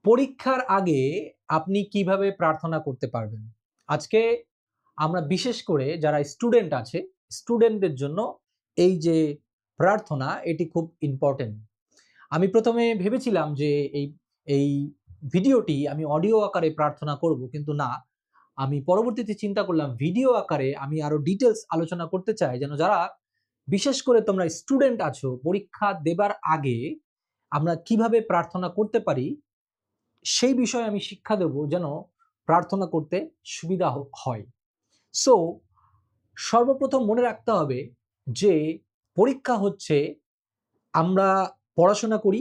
পরীক্ষার আগে আপনি কিভাবে প্রার্থনা করতে পারবেন? আজকে আমরা বিশেষ করে যারা স্টুডেন্ট আছে, স্টুডেন্টদের জন্য এই যে প্রার্থনা এটি খুব ইম্পোর্টেন্ট। আমি ১ম এ ভেবেছিলাম যে এই ভিডিওটি আমি অডিও আকারে প্রার্থনা করব, কিন্তু না। আমি পরবর্তীতে চিন্তা করলাম ভিডিও আকারে আমি আরো ডিটেইলস আলোচনা করতে চাই, যেন যারা বিশেষ করে তোমরা স্টুডেন্ট আছো, পরীক্ষা দেবার আগে আমরা কিভাবে প্রার্থনা করতে পারি সেই বিষয়ে আমি শিক্ষা দেব, যেন প্রার্থনা করতে সুবিধা হয়। সো সর্বপ্রথম মনে রাখতে হবে যে পরীক্ষা হচ্ছে, আমরা পড়াশোনা করি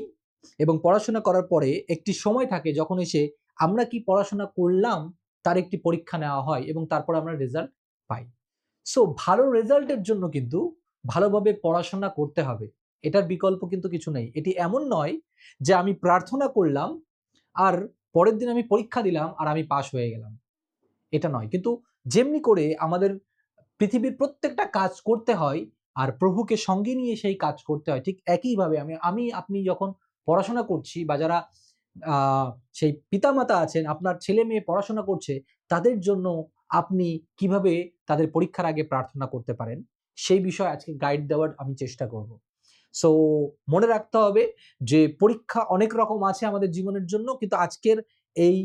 এবং পড়াশোনা করার পরে একটি সময় থাকে যখন এসে আমরা কি পড়াশোনা করলাম তার একটি পরীক্ষা নেওয়া হয় এবং তারপর আমরা রেজাল্ট পাই। সো ভালো রেজাল্টের জন্য কিন্তু ভালোভাবে পড়াশোনা করতে হবে। এটার বিকল্প কিন্তু কিছু নেই। এটি এমন নয় যে আমি প্রার্থনা করলাম আর পরের দিন আমি পরীক্ষা দিলাম আর আমি পাস হয়ে গেলাম। এটা নয়। কিন্তু যেমনি করে আমাদের পৃথিবীর প্রত্যেকটা কাজ করতে হয় আর প্রভুকে সঙ্গে নিয়ে সেই কাজ করতে হয়, ঠিক একইভাবে আপনি যখন পড়াশোনা করছি বা যারা আ সেই পিতামাতা আছেন, আপনার ছেলে-মেয়ে পড়াশোনা করছে, তাদের জন্য আপনি কিভাবে তাদের পরীক্ষার আগে প্রার্থনা করতে পারেন, সেই বিষয়ে আজকে গাইড দেওয়ার আমি চেষ্টা করব। সো মনে রাখতে হবে যে পরীক্ষা অনেক রকম আছে আমাদের জীবনের জন্য, কিন্তু আজকের এই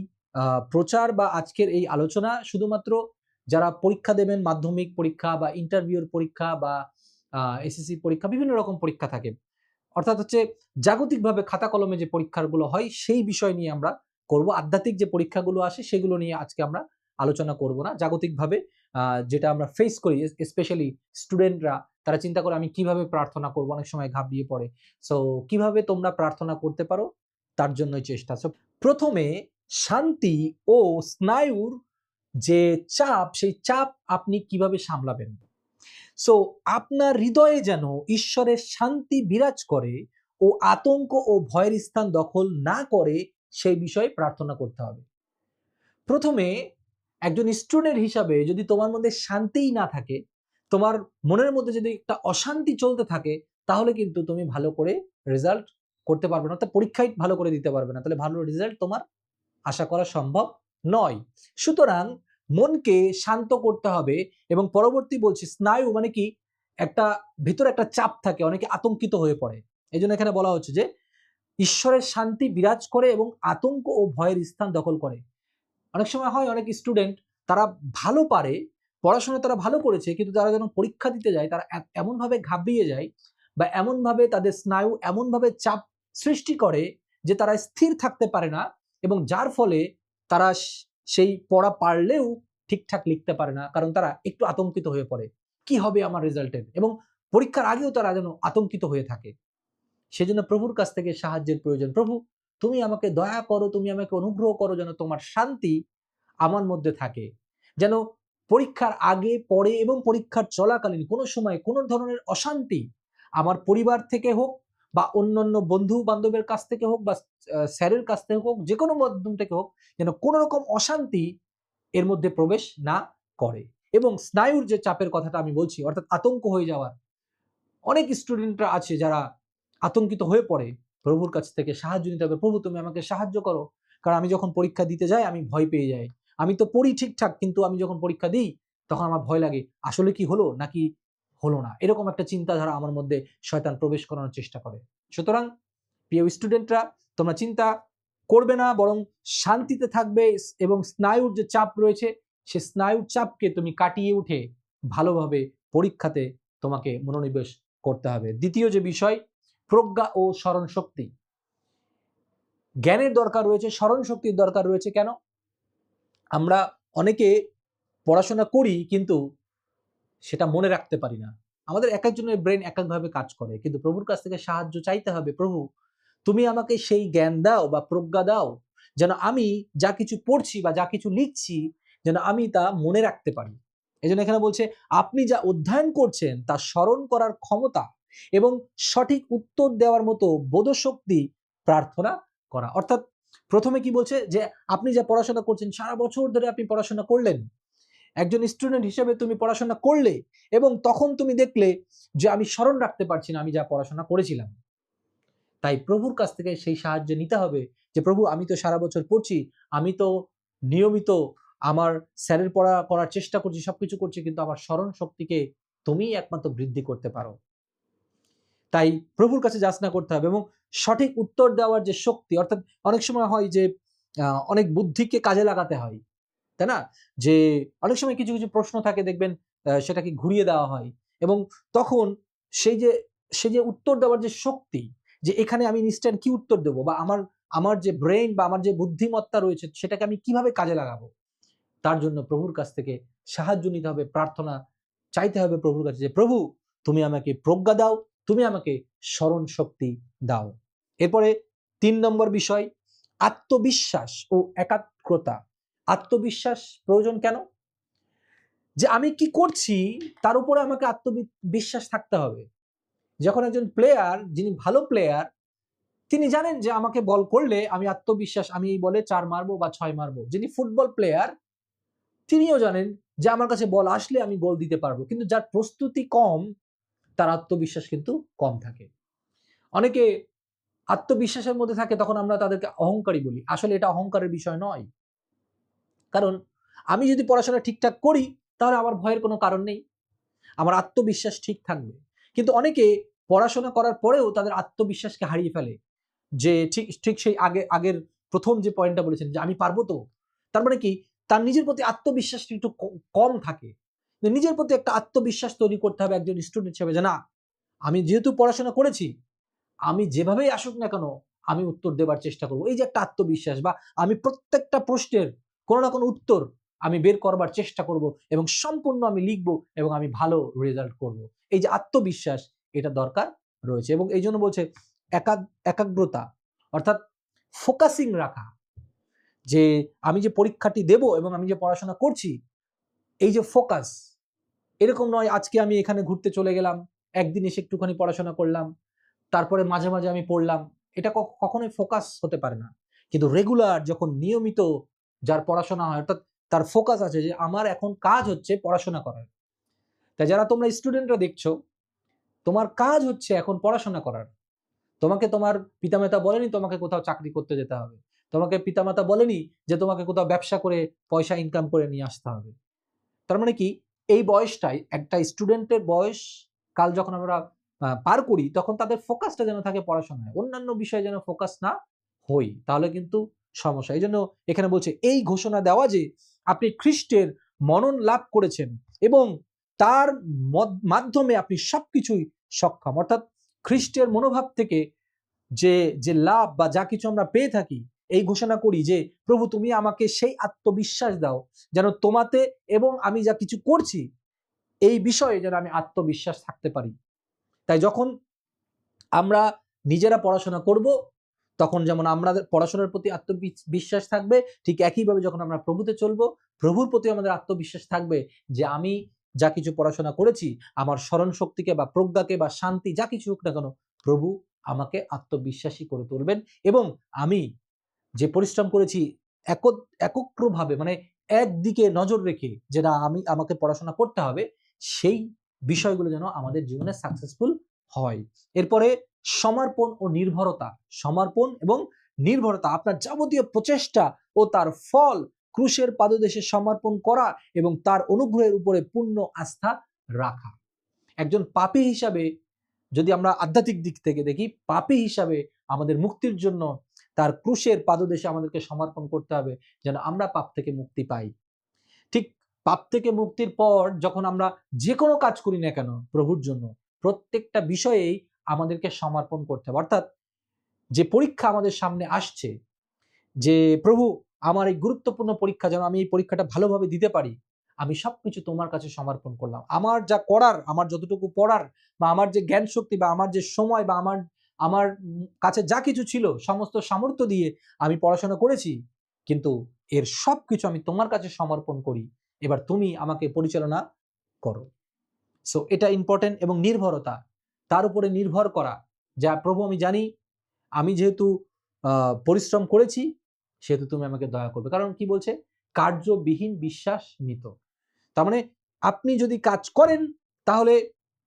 প্রচার বা আজকের এই আলোচনা শুধুমাত্র যারা পরীক্ষা দেবেন, মাধ্যমিক পরীক্ষা বা ইন্টারভিউর পরীক্ষা বা এসএসসি পরীক্ষা, বিভিন্ন রকম পরীক্ষা থাকে। অর্থাৎ হচ্ছে জাগতিকভাবে খাতা কলমে যে পরীক্ষাগুলো হয় সেই বিষয় নিয়ে আমরা করব। আধ্যাত্মিক যে পরীক্ষাগুলো আসে সেগুলো নিয়ে আজকে আমরা আলোচনা করব না। জাগতিকভাবে যেটা আমরা ফেস করি, স্পেশালি স্টুডেন্টরা, তারা চিন্তা করে আমি কিভাবে প্রার্থনা করব, অনেক সময় ঘাবড়িয়ে পড়ে। সো কিভাবে তোমরা প্রার্থনা করতে পারো তার জন্যই চেষ্টা। সো ১ম এ শান্তি ও স্নায়ুর যে চাপ, সেই চাপ আপনি কিভাবে সামলাবেন? সো আপনার হৃদয়ে যেন ঈশ্বরের শান্তি বিরাজ করে ও আতঙ্ক ও ভয়ের স্থান দখল না করে, সেই বিষয়ে প্রার্থনা করতে হবে। ১ম এ একজন স্টুডেন্ট হিসাবে যদি তোমার মধ্যে শান্তিই না থাকে, তোমার মনের মধ্যে যদি একটা অশান্তি চলতে থাকে, তাহলে কিন্তু তুমি ভালো করে রেজাল্ট করতে পারবে না। অর্থাৎ পরীক্ষাই ভালো করে দিতে পারবে না। তাহলে ভালো রেজাল্ট তোমার আশা করা সম্ভব নয়। সুতরাং মনকে শান্ত করতে হবে এবং পরবর্তী বলছি স্নায়ু মানে কি, একটা ভিতরে একটা চাপ থাকে, অনেকে আতঙ্কিত হয়ে পড়ে। এজন্য এখানে বলা হচ্ছে যে ঈশ্বরের শান্তি বিরাজ করে এবং আতঙ্ক ও ভয়ের স্থান দখল করে। অনেক সময় হয় অনেক স্টুডেন্ট তারা ভালো পারে, পড়াশোনায় তারা ভালো করেছে, কিন্তু তারা যখন পরীক্ষা দিতে যায় তারা এমনভাবে ঘাবড়িয়ে যায় বা এমনভাবে তাদের স্নায়ু এমনভাবে চাপ সৃষ্টি করে যে তারা স্থির থাকতে পারে না এবং যার ফলে তারা সেই পড়া পারলেও ঠিকঠাক লিখতে পারে না, কারণ তারা একটু আতঙ্কিত হয়ে পড়ে। কি হবে আমার রেজাল্টের? এবং পরীক্ষার আগেও তারা যেন আতঙ্কিত হয়ে থাকে। সেজন্য প্রভুর কাছ থেকে সাহায্যের প্রয়োজন। প্রভু, তুমি আমাকে দয়া করো, তুমি আমাকে অনুগ্রহ করো, যেন তোমার শান্তি আমার মধ্যে থাকে। যেন পরীক্ষার আগে, পরে এবং পরীক্ষার চলাকালীন কোনো সময় কোনো ধরনের অশান্তি আমার পরিবার থেকে হোক বা অন্যান্য বন্ধু-বান্ধবের কাছ থেকে হোক বা স্যারের কাছ থেকে হোক, যেকোনো মাধ্যম থেকে হোক, যেন কোনো রকম অশান্তি এর মধ্যে প্রবেশ না করে। এবং স্নায়ুর যে চাপের কথাটা আমি বলছি, অর্থাৎ আতঙ্ক হয়ে যাওয়া, অনেক স্টুডেন্টরা আছে যারা আতঙ্কিত হয়ে পড়ে। প্রভুর কাছ থেকে সাহায্য নিতে হবে। প্রভু, তুমি আমাকে সাহায্য করো। কারণ আমি যখন পরীক্ষা দিতে যাই আমি ভয় পেয়ে যাই। আমি তো পড়ি ঠিকঠাক, কিন্তু আমি যখন পরীক্ষা দিই তখন আমার ভয় লাগে। আসলে কি হলো নাকি হলো না? এরকম একটা চিন্তাধারা আমার মধ্যে শয়তান প্রবেশ করানোর চেষ্টা করে। সুতরাং প্রিয় স্টুডেন্টরা, তোমরা চিন্তা করবে না, বরং শান্তিতে থাকবে এবং স্নায়ুর যে চাপ রয়েছে সে স্নায়ুর চাপকে তুমি কাটিয়ে উঠে ভালোভাবে পরীক্ষাতে তোমাকে মনোনিবেশ করতে হবে। দ্বিতীয় যে বিষয়, প্রজ্ঞা ও স্মরণ শক্তি। জ্ঞানের দরকার রয়েছে, স্মরণ শক্তির দরকার রয়েছে। কেন? আমরা অনেকে পড়াশোনা করি কিন্তু সেটা মনে রাখতে পারি না। আমাদের একেকজনের ব্রেন একেকভাবে কাজ করে। কিন্তু প্রভুর কাছ থেকে সাহায্য চাইতে হবে। প্রভু, তুমি আমাকে সেই জ্ঞান দাও বা প্রজ্ঞা দাও, যেন আমি যা কিছু পড়ছি বা যা কিছু লিখছি যেন আমি তা মনে রাখতে পারি। এজন্য এখানে বলছে আপনি যা অধ্যয়ন করছেন তা স্মরণ করার ক্ষমতা এবং সঠিক উত্তর দেওয়ার মতো বোধশক্তি প্রার্থনা করা। অর্থাৎ ১ম এ কি বলছে যে আপনি যা পড়াশোনা করছেন, সারা বছর ধরে আপনি পড়াশোনা করলেন। একজন স্টুডেন্ট হিসেবে তুমি পড়াশোনা করলে এবং তখন তুমি দেখলে যে আমি স্মরণ রাখতে পারছি না আমি যা পড়াশোনা করেছিলাম। তাই প্রভুর কাছ থেকে সেই সাহায্য নিতে হবে যে প্রভু আমি তো সারা বছর পড়ছি, আমি তো নিয়মিত আমার স্যারের পড়া করার চেষ্টা করছি, সবকিছু করছি, কিন্তু আমার স্মরণ শক্তিকে তুমিই একমাত্র বৃদ্ধি করতে পারো। তাই প্রভুর কাছে যাচনা করতে হবে এবং সঠিক উত্তর দেওয়ার যে শক্তি, অর্থাৎ অনেক সময় হয় যে অনেক বুদ্ধিকে কাজে লাগাতে হয়, তাই না? যে অনেক সময় কিছু কিছু প্রশ্ন থাকে দেখবেন সেটাকে ঘুরিয়ে দেওয়া হয় এবং তখন সেই যে সেই যে উত্তর দেওয়ার যে শক্তি, যে এখানে আমি ইনস্ট্যান্ট কি উত্তর দেবো বা আমার আমার যে ব্রেইন বা আমার যে বুদ্ধিমত্তা রয়েছে সেটাকে আমি কিভাবে কাজে লাগাবো, তার জন্য প্রভুর কাছ থেকে সাহায্য নিতে হবে, প্রার্থনা চাইতে হবে প্রভুর কাছে যে প্রভু তুমি আমাকে প্রজ্ঞা দাও, তুমি আমাকে স্মরণ শক্তি দাও। এরপরে ৩ নম্বর বিষয়, আত্মবিশ্বাস ও একাগ্রতা। আত্মবিশ্বাস প্রয়োজন কেন? যে আমি কি করছি তার উপরে আমাকে আত্মবিশ্বাস থাকতে হবে। যখন একজন প্লেয়ার, যিনি ভালো প্লেয়ার, তিনি জানেন যে আমাকে বল করলে আমি আত্মবিশ্বাস, আমি এই বলে ৪ মারবো বা ৬ মারবো। যিনি ফুটবল প্লেয়ার তিনিও জানেন যে আমার কাছে বল আসলে আমি গোল দিতে পারবো, কিন্তু যার প্রস্তুতি কম তার আত্মবিশ্বাস কিন্তু কম থাকে। অনেকে আত্মবিশ্বাসের মধ্যে থাকে, তখন আমরা তাদেরকে অহংকারী বলি। আসলে এটা অহংকারের বিষয় নয়, কারণ আমি যদি পড়াশোনা ঠিকঠাক করি তাহলে আমার ভয়ের কোনো কারণ নেই, আমার আত্মবিশ্বাস ঠিক থাকবে। কিন্তু অনেকে পড়াশোনা করার পরেও তাদের আত্মবিশ্বাসকে হারিয়ে ফেলে, যে ঠিক ঠিক সেই আগের প্রথম যে পয়েন্টটা বলেছেন যে আমি পারবো তো, তার মানে কি তার নিজের প্রতি আত্মবিশ্বাসটা একটু কম থাকে। নিজের প্রতি একটা আত্মবিশ্বাস তৈরি করতে হবে একজন স্টুডেন্ট হিসেবে, যে না আমি যেহেতু পড়াশোনা করেছি, আমি যেভাবেই আসুক না কেন আমি উত্তর দেবার চেষ্টা করবো। এই যে একটা আত্মবিশ্বাস, বা আমি প্রত্যেকটা প্রশ্নের কোনো না কোনো উত্তর আমি বের করবার চেষ্টা করব এবং সম্পূর্ণ আমি লিখবো এবং আমি ভালো রেজাল্ট করব। এই যে আত্মবিশ্বাস, এটা দরকার রয়েছে। এবং এই জন্য বলছে একাগ্রতা, অর্থাৎ ফোকাসিং রাখা, যে আমি যে পরীক্ষাটি দেব এবং আমি যে পড়াশোনা করছি, এই যে ফোকাস, এরকম নয় আজকে আমি এখানে ঘুরতে চলে গেলাম, একদিন এসে একটুখানি পড়াশোনা করলাম, তারপরে মাঝে মাঝে আমি পড়লাম, এটা কখনোই ফোকাস হতে পারে না। কিন্তু রেগুলার যখন নিয়মিত যার পড়াশোনা হয়, অর্থাৎ তার ফোকাস আছে যে আমার এখন কাজ হচ্ছে পড়াশোনা করার। তাই যারা তোমরা স্টুডেন্টরা দেখছো, তোমার কাজ হচ্ছে এখন পড়াশোনা করার। তোমাকে তোমার পিতামাতা বলেনি তোমাকে কোথাও চাকরি করতে যেতে হবে, তোমাকে পিতামাতা বলেনি যে তোমাকে কোথাও ব্যবসা করে পয়সা ইনকাম করে নিয়ে আসতে হবে। তার মানে কি, এই বয়সটাই একটা স্টুডেন্টের বয়স, কাল যখন আমরা পার করি তখন তাদের ফোকাসটা যেন থাকে পড়াশোনায়, অন্যান্য বিষয়ে যেন ফোকাস না হই, তাহলে কিন্তু সমস্যা। এই জন্য এখানে বলছে এই ঘোষণা দেওয়া যে আপনি খ্রিস্টের মনন লাভ করেছেন এবং তার মাধ্যমে আপনি সবকিছুই সক্ষম, অর্থাৎ খ্রিস্টের মনোভাব থেকে যে যে লাভ বা যা কিছু আমরা পেয়ে থাকি, এই ঘোষণা করি যে প্রভু তুমি আমাকে সেই আত্মবিশ্বাস দাও যেন তোমাতে এবং আমি যা কিছু করছি এই বিষয়ে যেন আমি আত্মবিশ্বাস থাকতে পারি। তাই যখন আমরা নিজেরা পড়াশোনা করব তখন যেমন আমাদের পড়াশোনার প্রতি আত্মবিশ্বাস থাকবে, ঠিক একইভাবে যখন আমরা প্রভুতে চলবো প্রভুর প্রতি আমাদের আত্মবিশ্বাস থাকবে যে আমি যা কিছু পড়াশোনা করেছি, আমার স্মরণ শক্তিকে বা প্রজ্ঞাকে বা শান্তি যা কিছু হোক না কেন, প্রভু আমাকে আত্মবিশ্বাসী করে তুলবেন এবং আমি যে পরিশ্রম করেছি একত্রভাবে, মানে একদিকে নজর রেখে যেটা আমাকে পড়াশোনা করতে হবে, সেই বিষয়গুলো যেন আমাদের জীবনে সাকসেসফুল হয়। এরপরে সমর্পণ ও নির্ভরতা। সমর্পণ এবং নির্ভরতা, আপনার যাবতীয় প্রচেষ্টা ও তার ফল ক্রুশের পাদদেশে সমর্পণ করা এবং তার অনুগ্রহের উপরে পূর্ণ আস্থা রাখা। একজন পাপী হিসাবে, যদি আমরা আধ্যাত্মিক দিক থেকে দেখি, পাপী হিসাবে আমাদের মুক্তির জন্য তার ক্রুশের পাদদেশে আমাদেরকে সমর্পণ করতে হবে যেন আমরা পাপ থেকে মুক্তি পাই। ঠিক পাপ থেকে মুক্তির পর যখন আমরা যে কোনো কাজ করি না কেন প্রভুর জন্য, প্রত্যেকটা বিষয়েই আমাদেরকে সমর্পণ করতে হবে। অর্থাৎ যে পরীক্ষা আমাদের সামনে আসছে, যে প্রভু আমার এই গুরুত্বপূর্ণ পরীক্ষা যেন আমি এই পরীক্ষাটা ভালোভাবে দিতে পারি, আমি সবকিছু তোমার কাছে সমর্পণ করলাম। আমার যা করার, আমার যতটুকু পড়ার বা আমার যে জ্ঞান শক্তি বা আমার যে সময় বা আমার আমার কাছে যা কিছু ছিল সমস্ত সামর্থ্য দিয়ে আমি পড়াশোনা করেছি, কিন্তু এর সবকিছু আমি তোমার কাছে সমর্পণ করি, এবার তুমি আমাকে পরিচালনা করো। সো এটা ইম্পর্টেন্ট। এবং নির্ভরতা, তার উপরে নির্ভর করা, যা প্রভু আমি জানি আমি যেহেতু পরিশ্রম করেছি সেহেতু তুমি আমাকে দয়া করবে। কারণ কি বলছে, কার্যবিহীন বিশ্বাস মৃত। তার মানে আপনি যদি কাজ করেন তাহলে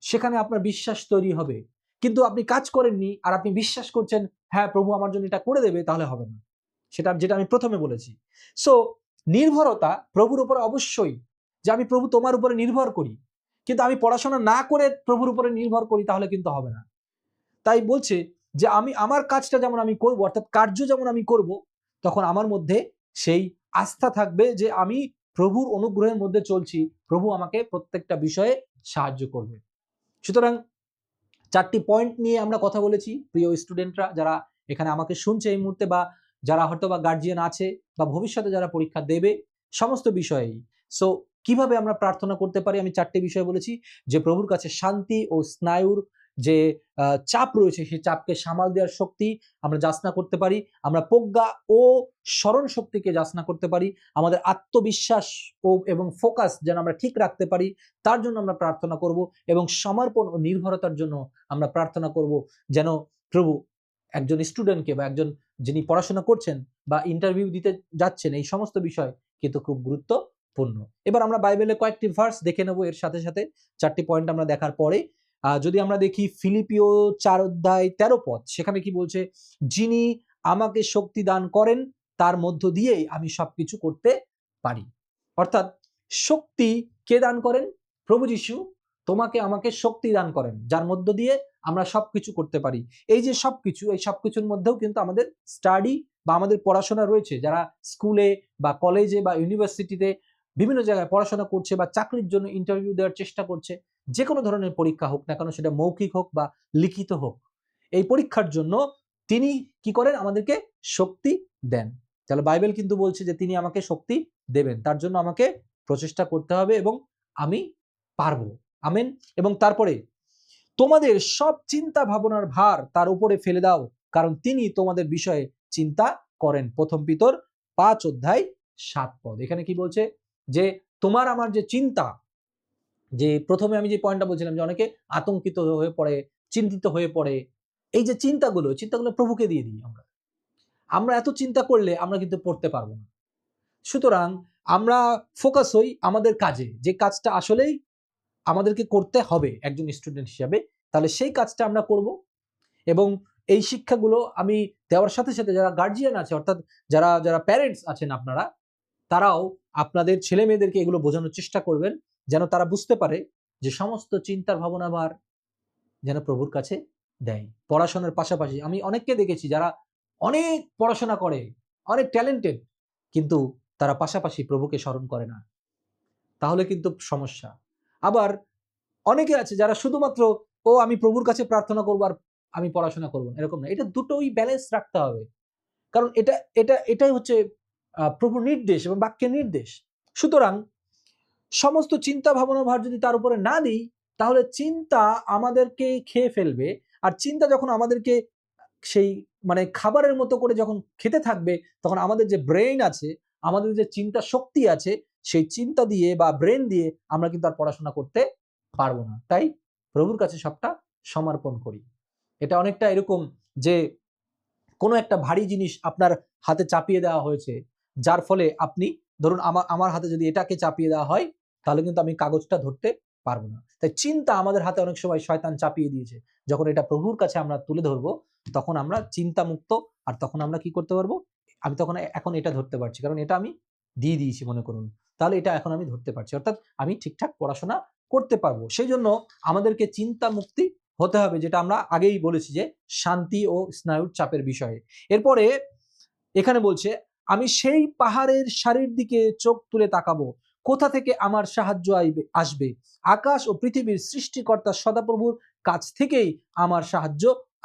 সেখানে আপনার বিশ্বাস তৈরি হবে, কিন্তু আপনি কাজ করেননি আর আপনি বিশ্বাস করছেন হ্যাঁ প্রভু আমার জন্য এটা করে দেবে, তাহলে হবে না। সেটা যেটা আমি প্রথমে বলেছি। সো নির্ভরতা প্রভুর উপরে অবশ্যই, যে আমি প্রভু তোমার উপরে নির্ভর করি, কিন্তু আমি পড়াশোনা না করে প্রভুর উপরে নির্ভর করি, তাহলে কিন্তু হবে না। তাই বলছে যে আমি আমার কাজটা যেমন আমি করব, অর্থাৎ কার্য যেমন আমি করব, তখন আমার মধ্যে সেই আস্থা থাকবে যে আমি প্রভুর অনুগ্রহের মধ্যে চলছি, প্রভু আমাকে প্রত্যেকটা বিষয়ে সাহায্য করবে। সুতরাং 4টি পয়েন্ট নিয়ে আমরা কথা বলেছি প্রিয় স্টুডেন্টরা, যারা এখানে আমাকে শুনছে এই মুহূর্তে, বা যারা হয়তো বা গার্জিয়ান আছে, বা ভবিষ্যতে যারা পরীক্ষা দেবে, সমস্ত বিষয়েই। সো কিভাবে আমরা প্রার্থনা করতে পারি, আমি 4টি বিষয় বলেছি। যে প্রভুর কাছে শান্তি ও স্নায়ুর যে চাপ রয়েছে, সেই চাপকে সামাল দেওয়ার শক্তি আমরা যাচনা করতে পারি। আমরা প্রজ্ঞা ও স্মরণ শক্তিকে যাচনা করতে পারি। আমাদের আত্মবিশ্বাস এবং ফোকাস যেন আমরা ঠিক রাখতে পারি, তার জন্য আমরা প্রার্থনা করব। এবং সমর্পণ ও নির্ভরতার জন্য আমরা প্রার্থনা করব, যেন প্রভু একজন স্টুডেন্টকে, বা একজন যিনি পড়াশোনা করছেন বা ইন্টারভিউ দিতে যাচ্ছেন, এই সমস্ত বিষয় কিন্তু খুব গুরুত্বপূর্ণ। এবার আমরা বাইবেলে কয়েকটি ভার্স দেখে নেব এর সাথে সাথে, 4টি পয়েন্ট আমরা দেখার পরে। যদি আমরা দেখি ফিলিপিও 4:13 সেখানে কি বলছে, যিনি আমাকে শক্তি দান করেন, তার মধ্য দিয়েই আমি সবকিছু করতে পারি। অর্থাৎ শক্তি কে দান করেন? প্রভু যিশু তোমাকে আমাকে শক্তি দান করেন, যার মধ্য দিয়ে আমরা সবকিছু করতে পারি। এই যে সবকিছু, এই সবকিছুর মধ্যেও কিন্তু আমাদের স্টাডি বা আমাদের পড়াশোনা রয়েছে। যারা স্কুলে বা কলেজে বা ইউনিভার্সিটিতে বিভিন্ন জায়গায় পড়াশোনা করছে, বা চাকরির জন্য ইন্টারভিউ দেওয়ার চেষ্টা করছে, যে কোনো ধরনের পরীক্ষা হোক না কেন, সেটা মৌখিক হোক বা লিখিত হোক, এই পরীক্ষার জন্য তিনি কি করেন? আমাদেরকে শক্তি দেন। তাহলে বাইবেল কিন্তু বলছে যে তিনি আমাকে শক্তি দেবেন, তার জন্য আমাকে প্রচেষ্টা করতে হবে এবং আমি পারবো। আমেন। এবং তারপরে তোমাদের সব চিন্তা ভাবনার ভার তার উপরে ফেলে দাও, কারণ তিনি তোমাদের বিষয়ে চিন্তা করেন। প্রথম পিতর 5:7। এখানে কি বলছে? যে তোমার আমার যে চিন্তা, যে প্রথমে আমি যে পয়েন্টটা বলছিলাম যে অনেকে আতঙ্কিত হয়ে পড়ে, চিন্তিত হয়ে পড়ে, এই যে চিন্তাগুলো প্রভুকে দিয়ে দিই। আমরা এত চিন্তা করলে আমরা কিন্তু পড়তে পারবো না। সুতরাং আমরা ফোকাস হই আমাদের কাজে, যে কাজটা আসলেই আমাদেরকে করতে হবে একজন স্টুডেন্ট হিসাবে, তাহলে সেই কাজটা আমরা করব। এবং এই শিক্ষাগুলো আমি দেওয়ার সাথে সাথে যারা গার্জিয়ান আছে, অর্থাৎ যারা যারা প্যারেন্টস আছেন আপনারা, তারাও আপনাদের ছেলে মেয়েদেরকে এগুলো বোঝানোর চেষ্টা করবেন, যেন তারা বুঝতে পারে যে সমস্ত চিন্তার ভাবনা ভার যেন প্রভুর কাছে দেয়। পড়াশোনার পাশাপাশি আমি অনেককে দেখেছি যারা অনেক পড়াশোনা করে, অনেক ট্যালেন্টেড, কিন্তু তারা পাশাপাশি প্রভুকে স্মরণ করে না, তাহলে কিন্তু সমস্যা। আবার অনেকে আছে যারা শুধুমাত্র আমি প্রভুর কাছে প্রার্থনা করবো আর আমি পড়াশোনা করবো না, এরকম না। এটা দুটোই ব্যালেন্স রাখতে হবে, কারণ এটাই হচ্ছে প্রভুর নির্দেশ এবং বাক্যের নির্দেশ। সুতরাং সমস্ত চিন্তা ভাবনা ভার যদি তার উপরে না দিই, তাহলে চিন্তা আমাদেরকে খেয়ে ফেলবে। আর চিন্তা যখন আমাদেরকে সেই খাবারের মতো করে যখন খেতে থাকবে, তখন আমাদের যে ব্রেইন আছে, আমাদের যে চিন্তা শক্তি আছে, সেই চিন্তা দিয়ে বা ব্রেন দিয়ে আমরা কিন্তু আর পড়াশোনা করতে পারবো না। তাই প্রভুর কাছে সবটা সমর্পণ করি। এটা অনেকটা এরকম যে কোনো একটা ভারী জিনিস আপনার হাতে চাপিয়ে দেওয়া হয়েছে, যার ফলে আপনি ধরুন আমার হাতে যদি এটাকে চাপিয়ে দেওয়া হয়, তাহলে কিন্তু আমি কাগজটা ধরতে পারবো না। তাই চিন্তা আমাদের হাতে অনেক সময় শয়তান চাপিয়ে দিয়েছে, যখন এটা প্রভুর কাছে আমরা তুলে ধরবো, তখন আমরা চিন্তা মুক্ত। আর তখন আমরা কি করতে পারবো? আমি তখন এখন এটা ধরতে পারছি, কারণ এটা আমি দিয়ে দিয়েছি মনে করুন, তাহলে এটা এখন আমি ধরতে পারছি, অর্থাৎ আমি ঠিকঠাক পড়াশোনা করতে পারবো। সেই জন্য আমাদেরকে চিন্তা মুক্তি হতে হবে, যেটা আমরা আগেই বলেছি যে শান্তি ও স্নায়ুর চাপের বিষয়ে। এরপরে এখানে বলছে, আমি সেই পাহাড়ের সারির দিকে চোখ তুলে তাকাবো, কোথা থেকে আমার সাহায্য আসবে? আকাশ ও পৃথিবীর সৃষ্টিকর্তা সদাপ্রভুর কাছ থেকেই আমার সাহায্য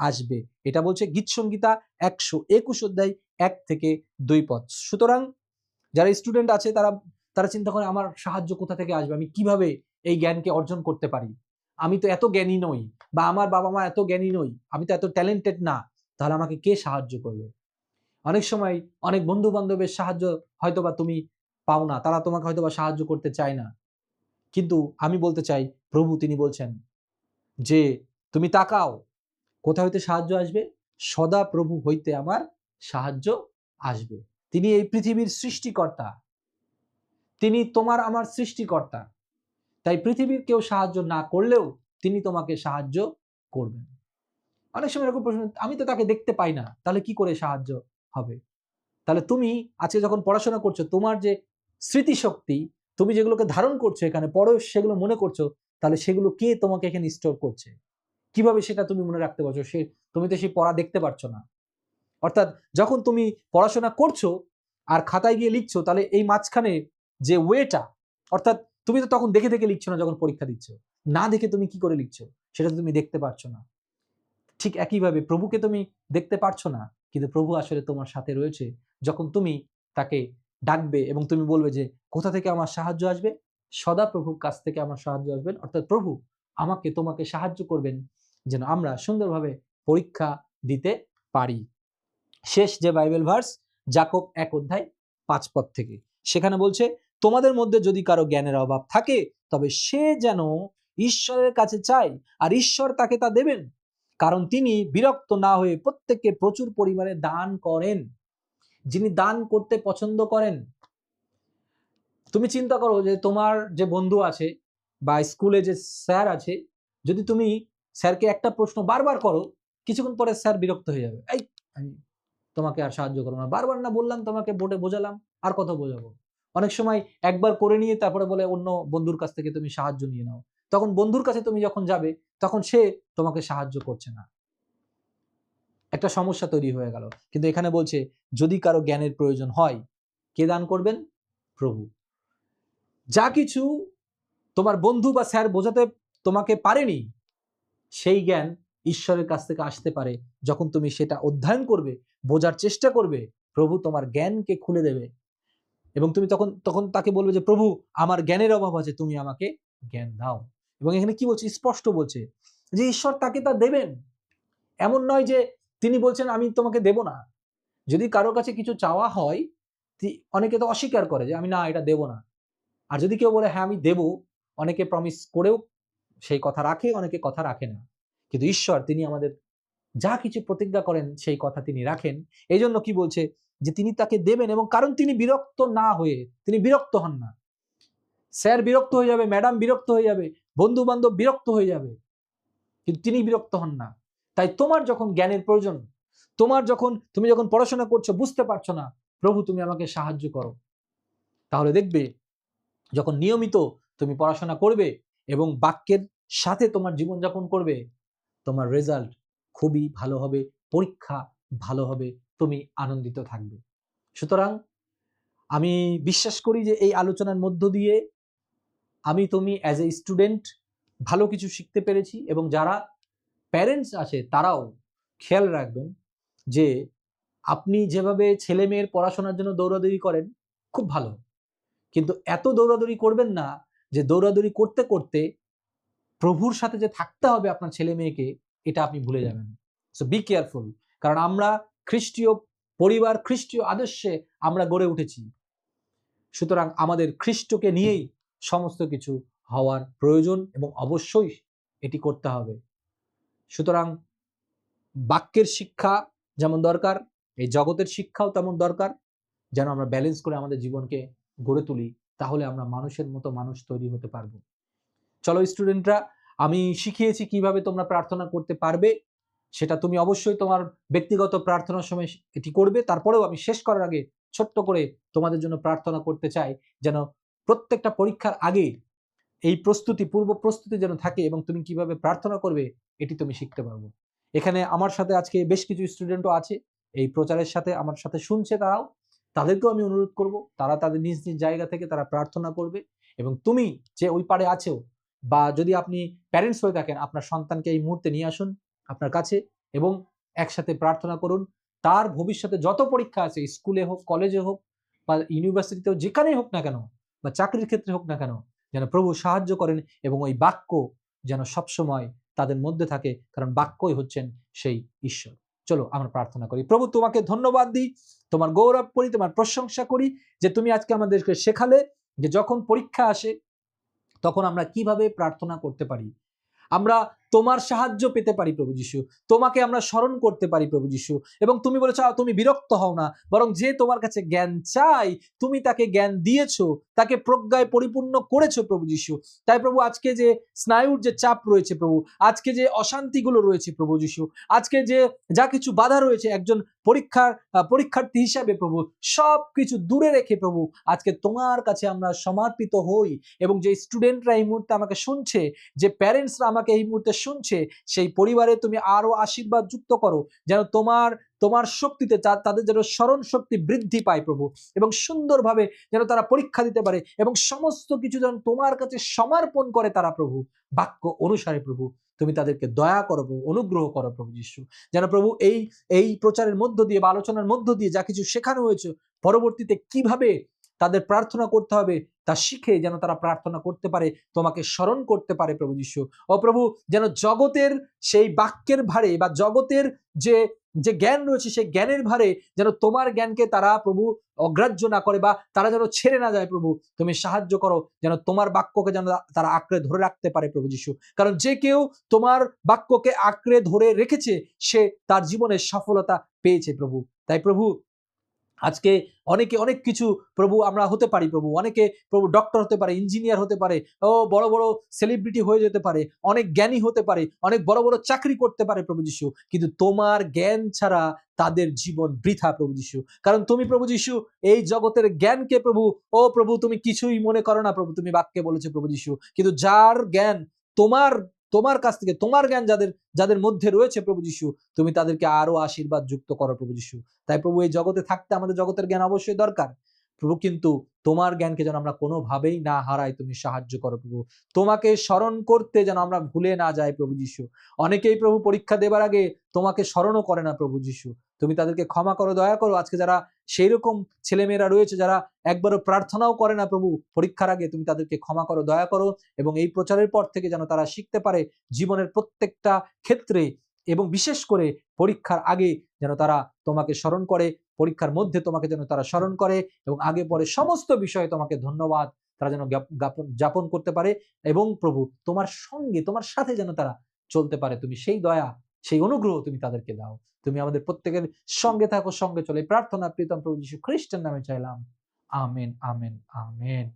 আসবে। এটা বলছে গীতসংহিতা 121:1-2। সুতরাং যারা স্টুডেন্ট আছে তারা তারা চিন্তা করে, আমার সাহায্য কোথা থেকে আসবে? আমি কিভাবে এই জ্ঞানকে অর্জন করতে পারি? আমি তো এত জ্ঞানী নই, বা আমার বাবা মা এত জ্ঞানী নই, আমি তো এত ট্যালেন্টেড না, তাহলে আমাকে কে সাহায্য করবে? অনেক সময় অনেক বন্ধু বান্ধবের সাহায্য হয়তোবা তুমি পাও না, তারা তোমাকে হয়তোবা সাহায্য করতে চায় না, কিন্তু আমি বলতে চাই প্রভু তিনি বলছেন যে তুমি তাকাও, কোথা হইতে সাহায্য আসবে? সদা প্রভু হইতে আমার সাহায্য আসবে। তিনি এই পৃথিবীর সৃষ্টিকর্তা, তিনি তোমার আমার সৃষ্টিকর্তা। তাই পৃথিবীর কেউ সাহায্য না করলেও তিনি তোমাকে সাহায্য করবেন। অনেক সময় এরকম প্রশ্ন, আমি তো তাকে দেখতে পাই না, তাহলে কি করে সাহায্য হবে? তাহলে তুমি আজকে যখন পড়াশোনা করছো, তোমার যে স্মৃতিশক্তি, তুমি যেগুলোকে ধারণ করছো এখানে পরে সেগুলো মনে করছো, তাহলে সেগুলো কে তোমাকে এখানে স্টোর করছে? কিভাবে সেটা তুমি মনে রাখতে পারছো? তুমি তো সেই পড়া দেখতে পারছো না। অর্থাৎ যখন তুমি পড়াশোনা করছো আর খাতায় গিয়ে লিখছো, তাহলে এই মাঝখানে যে ওয়েটা, অর্থাৎ তুমি তো তখন দেখে দেখে লিখছো না, যখন পরীক্ষা দিচ্ছ না দেখে তুমি কি করে লিখছো সেটা তো তুমি দেখতে পারছো না। ঠিক একইভাবে প্রভুকে তুমি দেখতে পারছো না, কিন্তু প্রভু আসলে তোমার সাথে রয়েছে। যখন তুমি তাকে ডাকবে এবং তুমি বলবে যে কোথা থেকে আমার সাহায্য আসবে, সদা প্রভুর কাছ থেকে আমার সাহায্য আসবেন, অর্থাৎ প্রভু আমাকে তোমাকে সাহায্য করবেন যেন আমরা সুন্দরভাবে পরীক্ষা দিতে পারি। শেষ যে বাইবেল ভার্স, যাকব 1 অধ্যায় 5 পদ থেকে, সেখানে বলছে, তোমাদের মধ্যে যদি কারো জ্ঞানের অভাব থাকে তবে সে যেন ঈশ্বরের কাছে চায়, আর ঈশ্বর তাকে তা দেবেন, কারণ তিনি বিরক্ত না হয়ে প্রত্যেককে প্রচুর পরিমাণে দান করেন। যিনি দান করতে পছন্দ করেন। তুমি চিন্তা করো যে তোমার যে বন্ধু আছে বা স্কুলে যে স্যার আছে, যদি তুমি স্যারকে একটা প্রশ্ন বারবার করো, কিছুক্ষণ পরে স্যার বিরক্ত হয়ে যাবে, এই আমি তোমাকে আর সাহায্য করবো না, বারবার না বললাম তোমাকে, বোর্ডে বোঝালাম, আর কত বোঝাবো। অনেক সময় একবার করে নিয়ে তারপরে বলে অন্য বন্ধুর কাছ থেকে তুমি সাহায্য নিয়ে নাও, তখন বন্ধুর কাছে তুমি যখন যাবে তখন সে তোমাকে সাহায্য করছে না, একটা সমস্যা তৈরি হয়ে গেল। কিন্তু এখানে বলছে যদি কারো জ্ঞানের প্রয়োজন হয়, কে দান করবেন? প্রভু। যা কিছু তোমার বন্ধু বা স্যার বোঝাতে তোমাকে পারেনি, সেই জ্ঞান ঈশ্বরের কাছ থেকে আসতে পারে যখন তুমি সেটা অধ্যয়ন করবে, বোঝার চেষ্টা করবে, প্রভু তোমার জ্ঞানকে খুলে দেবে এবং তুমি তখন তখন তাকে বলবে যে প্রভু আমার জ্ঞানের অভাব আছে, তুমি আমাকে জ্ঞান দাও। এবং এখানে কি বলছে, স্পষ্ট বলছে যে ঈশ্বর তাকে তা দেবেন। এমন নয় যে তিনি বলছেন আমি তোমাকে দেব না। যদি কারোর কাছে কিছু চাওয়া হয়, অনেকে তো অস্বীকার করে যে আমি না এটা দেব না। আর যদি কেউ বলে হ্যাঁ আমি দেব, অনেকে প্রমিস করেও সেই কথা রাখে, অনেকে কথা রাখে না। কিন্তু ঈশ্বর তিনি আমাদের যা কিছু প্রতিজ্ঞা করেন সেই কথা তিনি রাখেন। এই জন্য কি বলছে যে তিনি তাকে দেবেন, এবং কারণ তিনি বিরক্ত না হয়ে, তিনি বিরক্ত হন না। স্যার বিরক্ত হয়ে যাবে, ম্যাডাম বিরক্ত হয়ে যাবে, বন্ধু বান্ধব বিরক্ত হয়ে যাবে, কিন্তু তিনি বিরক্ত হন না। তাই তোমার যখন জ্ঞানের প্রয়োজন, তুমি যখন পড়াশোনা করছো, বুঝতে পারছো না, প্রভু তুমি আমাকে সাহায্য করো, তাহলে দেখবে যখন নিয়মিত তুমি পড়াশোনা করবে এবং বাক্যের সাথে তোমার জীবনযাপন করবে, তোমার রেজাল্ট খুবই ভালো হবে, পরীক্ষা ভালো হবে, তুমি আনন্দিত থাকবে। সুতরাং আমি বিশ্বাস করি যে এই আলোচনার মধ্য দিয়ে তুমি অ্যাজ এ স্টুডেন্ট ভালো কিছু শিখতে পেরেছি, এবং যারা প্যারেন্টস আছে তারাও খেয়াল রাখবেন যে আপনি যেভাবে ছেলে মেয়ের পড়াশোনার জন্য দৌড়াদৌড়ি করেন খুব ভালো, কিন্তু এত দৌড়াদৌড়ি করবেন না যে দৌড়াদৌড়ি করতে করতে প্রভুর সাথে যে থাকতে হবে আপনার ছেলে মেয়েকে, এটা আপনি ভুলে যাবেন। সো বি কেয়ারফুল, কারণ আমরা খ্রিস্টীয় পরিবার, খ্রিস্টীয় আদর্শে আমরা গড়ে উঠেছি। সুতরাং আমাদের খ্রিস্টকে নিয়েই সমস্ত কিছু হওয়ার প্রয়োজন, এবং অবশ্যই এটি করতে হবে। সুতরাং বাক্যের শিক্ষা যেমন দরকার, এই জগতের শিক্ষাও তেমন দরকার, যেন আমরা ব্যালেন্স করে আমাদের জীবনকে গড়ে তুলি, তাহলে আমরা মানুষের মতো মানুষ তৈরি হতে পারবো। চলো স্টুডেন্টরা, আমি শিখিয়েছি কিভাবে তোমরা প্রার্থনা করতে পারবে, সেটা তুমি অবশ্যই তোমার ব্যক্তিগত প্রার্থনার সময় এটি করবে। তারপরেও আমি শেষ করার আগে ছোট্ট করে তোমাদের জন্য প্রার্থনা করতে চাই, যেন প্রত্যেকটা পরীক্ষার আগে এই পূর্ব প্রস্তুতি যেন থাকে, এবং তুমি কিভাবে প্রার্থনা করবে এটি তুমি শিখতে পারবো। এখানে আমার সাথে আজকে বেশ কিছু স্টুডেন্টও আছে, এই প্রচারের সাথে আমার সাথে শুনছে, তাদেরকেও আমি অনুরোধ করব তারা তাদের নিজ নিজ জায়গা থেকে তারা প্রার্থনা করবে, এবং তুমি যে ওই পারে আছো, বা যদি আপনি প্যারেন্টস হয়ে থাকেন, আপনার সন্তানকে এই মুহূর্তে নিয়ে আসুন আপনার কাছে, এবং একসাথে প্রার্থনা করুন। তার ভবিষ্যতে যত পরীক্ষা আছে, স্কুলে হোক, কলেজে হোক, বা ইউনিভার্সিটিতেও, যেখানেই হোক না কেন, বা চাকরির ক্ষেত্রে হোক না কেন, যেন প্রভু সাহায্য করেন, এবং ওই বাক্য যেন সবসময় তাদের মধ্যে থাকে, কারণ বাক্যই হচ্ছেন সেই ঈশ্বর। চলো আমরা প্রার্থনা করি। প্রভু তোমাকে ধন্যবাদ দিই, তোমার গৌরব করি, তোমার প্রশংসা করি যে তুমি আজকে আমাদেরকে শেখালে যে যখন পরীক্ষা আসে তখন আমরা কিভাবে প্রার্থনা করতে পারি। আমরা তোমার সাহায্য পেতে পারি প্রভু যিশু, তোমাকে আমরা স্মরণ করতে পারি প্রভু যিশু। এবং তুমি বলেছো তুমি বিরক্ত হও না, বরং যে তোমার কাছে জ্ঞান চাই তুমি তাকে জ্ঞান দিয়েছো, তাকে প্রজ্ঞায় পরিপূর্ণ করেছো প্রভু যিশু। তাই প্রভু আজকে যে স্নায়ুর যে চাপ রয়েছে প্রভু, আজকে যে অশান্তিগুলো রয়েছে প্রভু যিশু, আজকে যে যা কিছু বাধা রয়েছে একজন পরীক্ষার্থী হিসাবে প্রভু, সব কিছু দূরে রেখে প্রভু আজকে তোমার কাছে আমরা সমর্পিত হই। এবং যে স্টুডেন্টরা এই মুহূর্তে আমাকে শুনছে, যে প্যারেন্টসরা আমাকে এই মুহূর্তে শুনছে, সেই পরিবারে তুমি আরো আশীর্বাদ যুক্ত করো, যেন তোমার শক্তিতে তাদের যেন স্মরণ শক্তি বৃদ্ধি পায় প্রভু, এবং সুন্দরভাবে যেন তারা পরীক্ষা দিতে পারে, এবং সমস্ত কিছু যেন তোমার কাছে সমর্পণ করে তারা প্রভু বাক্য অনুসারে প্রভু তুমি তাদেরকে দয়া করো প্রভু, অনুগ্রহ করো প্রভু যিশু। যেন প্রভু এই প্রচারের মধ্য দিয়ে বা আলোচনার মধ্য দিয়ে যা কিছু শেখানো হয়েছে, পরবর্তীতে কিভাবে তাদের প্রার্থনা করতে হবে তা শিখে যেন তারা প্রার্থনা করতে পারে, তোমাকে স্মরণ করতে পারে প্রভু যিশু। ও প্রভু, যেন জগতের সেই বাক্যের ভারে বা জগতের যে যে জ্ঞান রয়েছে সেই জ্ঞানের ভারে যেন তোমার জ্ঞানকে তারা প্রভু অগ্রাহ্য না করে, বা তারা যেন ছেড়ে না যায় প্রভু। তুমি সাহায্য করো যেন তোমার বাক্যকে যেন তারা আঁকড়ে ধরে রাখতে পারে প্রভু যিশু। কারণ যে কেউ তোমার বাক্যকে আঁকড়ে ধরে রেখেছে সে তার জীবনে সফলতা পেয়েছে প্রভু। তাই প্রভু আজকে অনেকে অনেক কিছু প্রভু আমরা হতে পারি প্রভু, অনেকে প্রভু ডক্টর হতে পারে, ইঞ্জিনিয়ার হতে পারে, ও বড় বড় সেলিব্রিটি হয়ে যেতে পারে, অনেক জ্ঞানী হতে পারে, অনেক বড় বড় চাকরি করতে পারে প্রভু যিশু, কিন্তু তোমার জ্ঞান ছাড়া তাদের জীবন বৃথা প্রভু যিশু। কারণ তুমি প্রভু যিশু এই জগতের জ্ঞানকে প্রভু, ও প্রভু তুমি কিছুই মনে করো না প্রভু, তুমি বাক্যে বলেছো প্রভু যিশু, কিন্তু যার জ্ঞান তোমার তোমার কাছ থেকে, তোমার জ্ঞান যাদের যাদের মধ্যে রয়েছে প্রভু যিশু, তুমি তাদেরকে আরো আশীর্বাদ যুক্ত করো প্রভু যিশু। তাই প্রভু এই জগতে থাকতে আমাদের জগতের জ্ঞান অবশ্যই দরকার প্রভু, কিন্তু তোমার জ্ঞানকে যেন আমরা কোনোভাবেই না হারাই, তুমি সাহায্য করো প্রভু। তোমাকে স্মরণ করতে যেন আমরা ভুলে না যাই প্রভু যিশু। অনেকেই প্রভু পরীক্ষা দেবার আগে তোমাকে স্মরণও করে না প্রভু যিশু, তুমি তাদেরকে ক্ষমা করো, দয়া করো। আজকে যারা সেই রকম ছেলেমেয়েরা রয়েছে যারা একবারও প্রার্থনাও করে না প্রভু পরীক্ষার আগে, তুমি তাদেরকে ক্ষমা করো, দয়া করো। এবং এই প্রচারের পর থেকে যেন তারা শিখতে পারে জীবনের প্রত্যেকটা ক্ষেত্রে, এবং বিশেষ করে পরীক্ষার আগে যেন তারা তোমাকে স্মরণ করে, পরীক্ষার মধ্যে তোমাকে যেন তারা স্মরণ করে, এবং আগে পরে সমস্ত বিষয়ে তোমাকে ধন্যবাদ তারা যেন যাপন করতে পারে। এবং প্রভু তোমার সঙ্গে, তোমার সাথে যেন তারা চলতে পারে। তুমি সেই দয়া, সেই অনুগ্রহ তুমি তাদেরকে দাও। তুমি আমাদের প্রত্যেকের সঙ্গে থাকো, সঙ্গে চলে। প্রার্থনা প্রীতম প্রভু যীশু খ্রিস্টের নামে চাইলাম, আমেন, আমেন, আমেন।